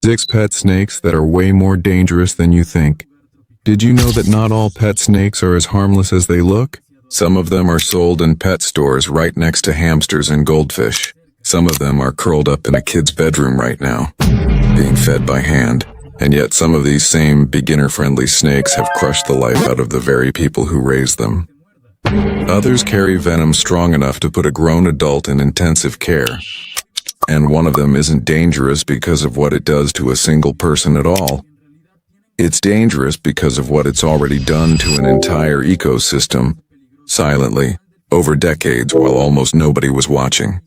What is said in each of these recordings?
6 pet snakes that are way more dangerous than you think. Did you know that not all pet snakes are as harmless as they look? Some of them are sold in pet stores right next to hamsters and goldfish. Some of them are curled up in a kid's bedroom right now, being fed by hand. And yet some of these same beginner-friendly snakes have crushed the life out of the very people who raised them. Others carry venom strong enough to put a grown adult in intensive care. And one of them isn't dangerous because of what it does to a single person at all. It's dangerous because of what it's already done to an entire ecosystem, silently, over decades while almost nobody was watching.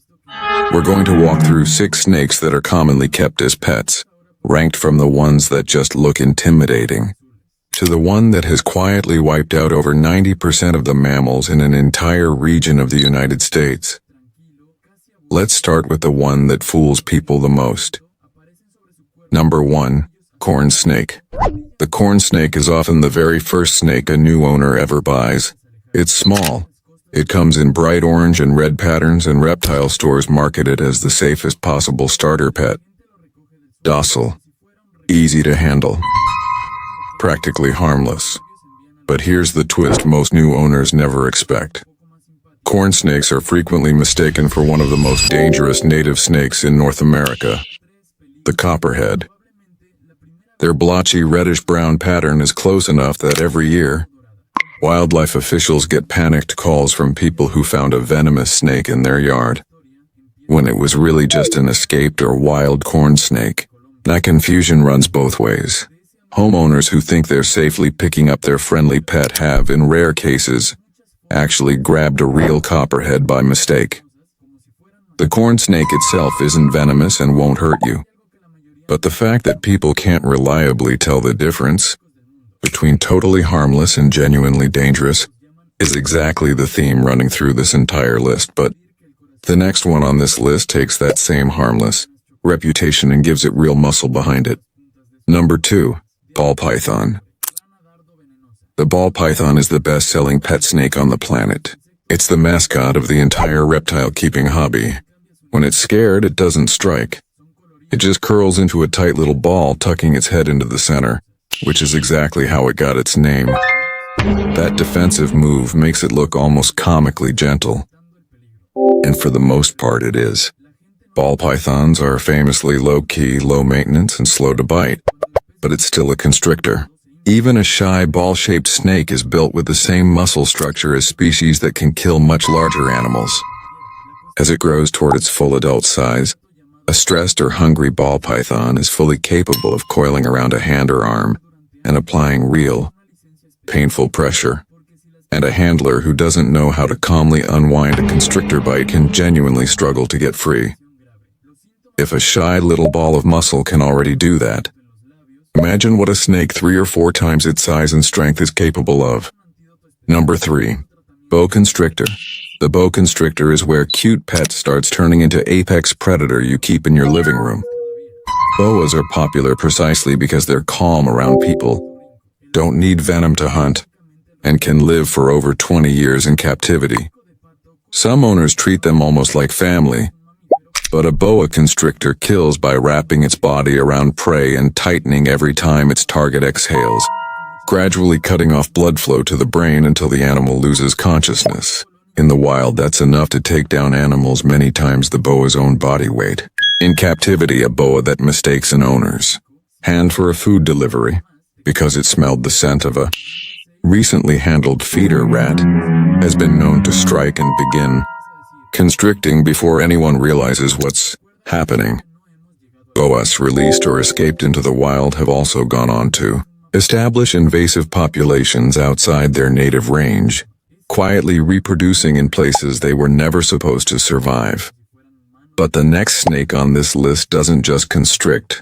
We're going to walk through 6 snakes that are commonly kept as pets, ranked from the ones that just look intimidating, to the one that has quietly wiped out over 90% of the mammals in an entire region of the United States. Let's start with the one that fools people the most. Number 1. Corn snake. The corn snake is often the very first snake a new owner ever buys. It's small. It comes in bright orange and red patterns, and reptile stores market it as the safest possible starter pet. Docile. Easy to handle. Practically harmless. But here's the twist most new owners never expect. Corn snakes are frequently mistaken for one of the most dangerous native snakes in North America, the copperhead. Their blotchy reddish-brown pattern is close enough that every year, wildlife officials get panicked calls from people who found a venomous snake in their yard, when it was really just an escaped or wild corn snake. That confusion runs both ways. Homeowners who think they're safely picking up their friendly pet have, in rare cases, actually grabbed a real copperhead by mistake. The corn snake itself isn't venomous and won't hurt you. But the fact that people can't reliably tell the difference between totally harmless and genuinely dangerous is exactly the theme running through this entire list. But the next one on this list takes that same harmless reputation and gives it real muscle behind it. Number 2. Ball python. The ball python is the best-selling pet snake on the planet. It's the mascot of the entire reptile-keeping hobby. When it's scared, it doesn't strike. It just curls into a tight little ball, tucking its head into the center, which is exactly how it got its name. That defensive move makes it look almost comically gentle. And for the most part, it is. Ball pythons are famously low-key, low-maintenance, and slow to bite. But it's still a constrictor. Even a shy ball-shaped snake is built with the same muscle structure as species that can kill much larger animals. As it grows toward its full adult size, a stressed or hungry ball python is fully capable of coiling around a hand or arm and applying real, painful pressure. And a handler who doesn't know how to calmly unwind a constrictor bite can genuinely struggle to get free. If a shy little ball of muscle can already do that, imagine what a snake 3 or 4 times its size and strength is capable of. Number 3. Boa constrictor. The boa constrictor is where cute pet starts turning into apex predator you keep in your living room. Boas are popular precisely because they're calm around people, don't need venom to hunt, and can live for over 20 years in captivity. Some owners treat them almost like family, but a boa constrictor kills by wrapping its body around prey and tightening every time its target exhales, gradually cutting off blood flow to the brain until the animal loses consciousness. In the wild, that's enough to take down animals many times the boa's own body weight. In captivity, a boa that mistakes an owner's hand for a food delivery because it smelled the scent of a recently handled feeder rat has been known to strike and begin constricting before anyone realizes what's happening. Boas released or escaped into the wild have also gone on to establish invasive populations outside their native range, quietly reproducing in places they were never supposed to survive. But the next snake on this list doesn't just constrict,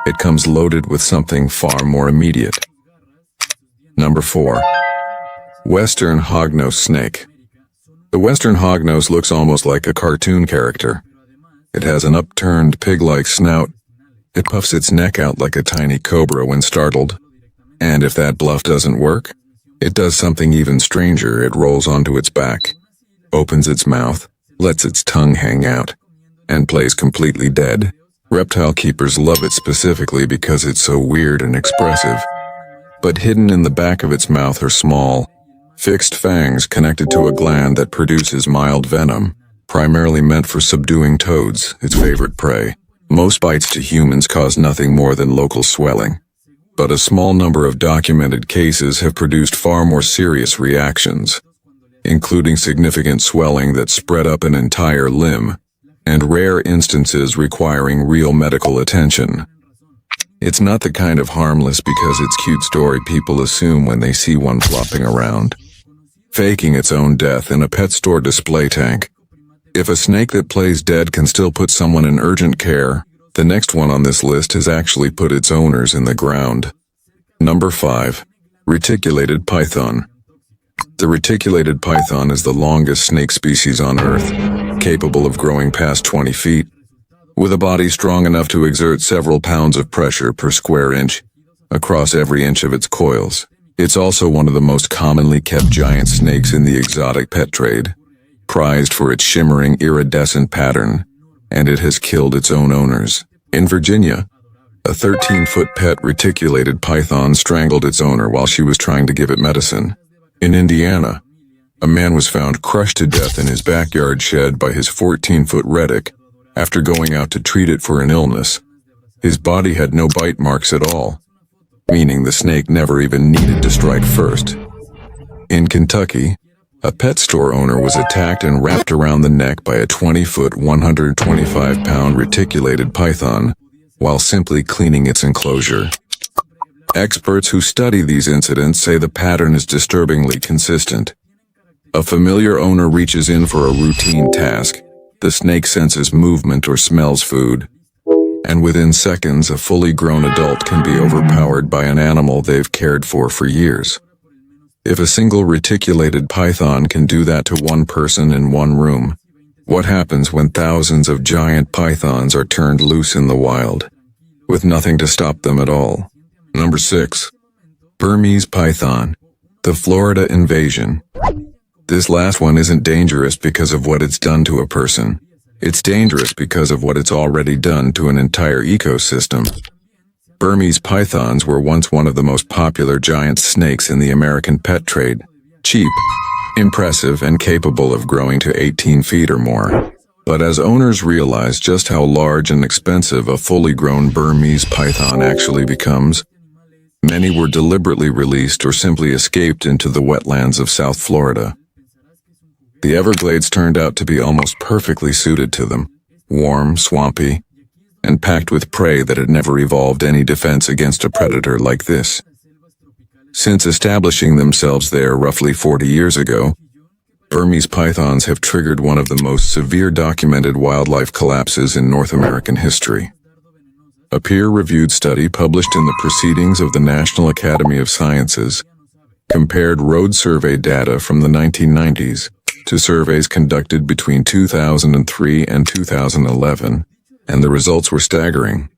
it comes loaded with something far more immediate. Number 4. Western hognose snake. The western hognose looks almost like a cartoon character. It has an upturned pig-like snout. It puffs its neck out like a tiny cobra when startled. And if that bluff doesn't work, it does something even stranger. It rolls onto its back, opens its mouth, lets its tongue hang out, and plays completely dead, Reptile keepers love it specifically because it's so weird and expressive. But hidden in the back of its mouth are small, fixed fangs connected to a gland that produces mild venom, primarily meant for subduing toads, its favorite prey. Most bites to humans cause nothing more than local swelling, but a small number of documented cases have produced far more serious reactions, including significant swelling that spread up an entire limb, and rare instances requiring real medical attention. It's not the kind of harmless because it's cute story people assume when they see one flopping around, faking its own death in a pet store display tank. If a snake that plays dead can still put someone in urgent care, the next one on this list has actually put its owners in the ground. Number 5. Reticulated python. The reticulated python is the longest snake species on Earth, capable of growing past 20 feet, with a body strong enough to exert several pounds of pressure per square inch across every inch of its coils. It's also one of the most commonly kept giant snakes in the exotic pet trade, prized for its shimmering iridescent pattern, and it has killed its own owners. In Virginia, a 13-foot pet reticulated python strangled its owner while she was trying to give it medicine. In Indiana, a man was found crushed to death in his backyard shed by his 14-foot retic after going out to treat it for an illness. His body had no bite marks at all, meaning the snake never even needed to strike first. In Kentucky, a pet store owner was attacked and wrapped around the neck by a 20-foot, 125-pound reticulated python while simply cleaning its enclosure. Experts who study these incidents say the pattern is disturbingly consistent. A familiar owner reaches in for a routine task, the snake senses movement or smells food, and within seconds a fully grown adult can be overpowered by an animal they've cared for years. If a single reticulated python can do that to one person in one room, what happens when thousands of giant pythons are turned loose in the wild, with nothing to stop them at all? Number 6. Burmese python. The Florida invasion. This last one isn't dangerous because of what it's done to a person. It's dangerous because of what it's already done to an entire ecosystem. Burmese pythons were once one of the most popular giant snakes in the American pet trade. Cheap, impressive, and capable of growing to 18 feet or more. But as owners realized just how large and expensive a fully grown Burmese python actually becomes, many were deliberately released or simply escaped into the wetlands of South Florida. The Everglades turned out to be almost perfectly suited to them, warm, swampy, and packed with prey that had never evolved any defense against a predator like this. Since establishing themselves there roughly 40 years ago, Burmese pythons have triggered one of the most severe documented wildlife collapses in North American history. A peer-reviewed study published in the Proceedings of the National Academy of Sciences compared road survey data from the 1990s to surveys conducted between 2003 and 2011, and the results were staggering.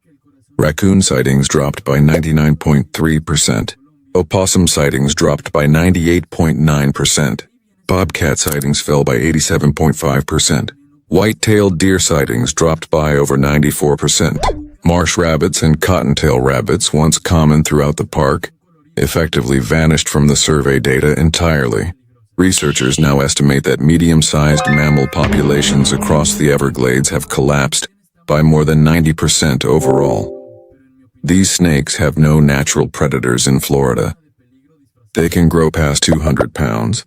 Raccoon sightings dropped by 99.3%. Opossum sightings dropped by 98.9%. Bobcat sightings fell by 87.5%. White-tailed deer sightings dropped by over 94%. Marsh rabbits and cottontail rabbits, once common throughout the park, effectively vanished from the survey data entirely. Researchers now estimate that medium-sized mammal populations across the Everglades have collapsed by more than 90% overall. These snakes have no natural predators in Florida. They can grow past 200 pounds,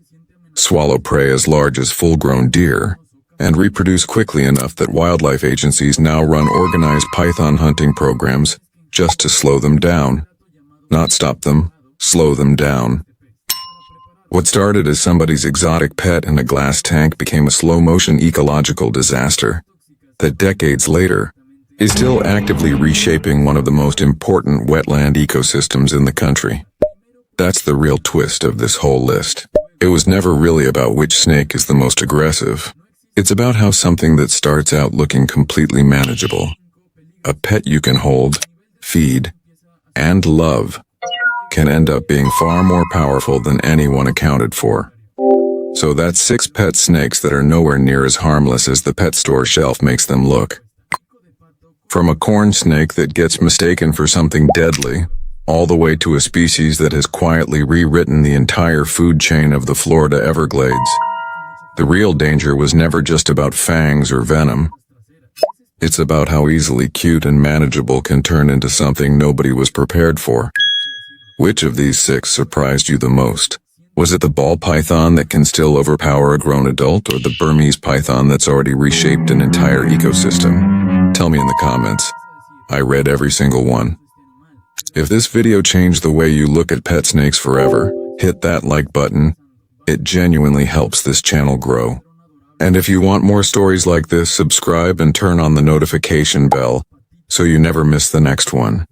swallow prey as large as full-grown deer, and reproduce quickly enough that wildlife agencies now run organized python hunting programs just to slow them down. Not stop them, slow them down. What started as somebody's exotic pet in a glass tank became a slow-motion ecological disaster that decades later is still actively reshaping one of the most important wetland ecosystems in the country. That's the real twist of this whole list. It was never really about which snake is the most aggressive. It's about how something that starts out looking completely manageable, a pet you can hold, feed, and love, can end up being far more powerful than anyone accounted for. So that's 6 pet snakes that are nowhere near as harmless as the pet store shelf makes them look. From a corn snake that gets mistaken for something deadly, all the way to a species that has quietly rewritten the entire food chain of the Florida Everglades. The real danger was never just about fangs or venom. It's about how easily cute and manageable can turn into something nobody was prepared for. Which of these 6 surprised you the most? Was it the ball python that can still overpower a grown adult, or the Burmese python that's already reshaped an entire ecosystem? Tell me in the comments. I read every single one. If this video changed the way you look at pet snakes forever, hit that like button. It genuinely helps this channel grow. And if you want more stories like this, subscribe and turn on the notification bell so you never miss the next one.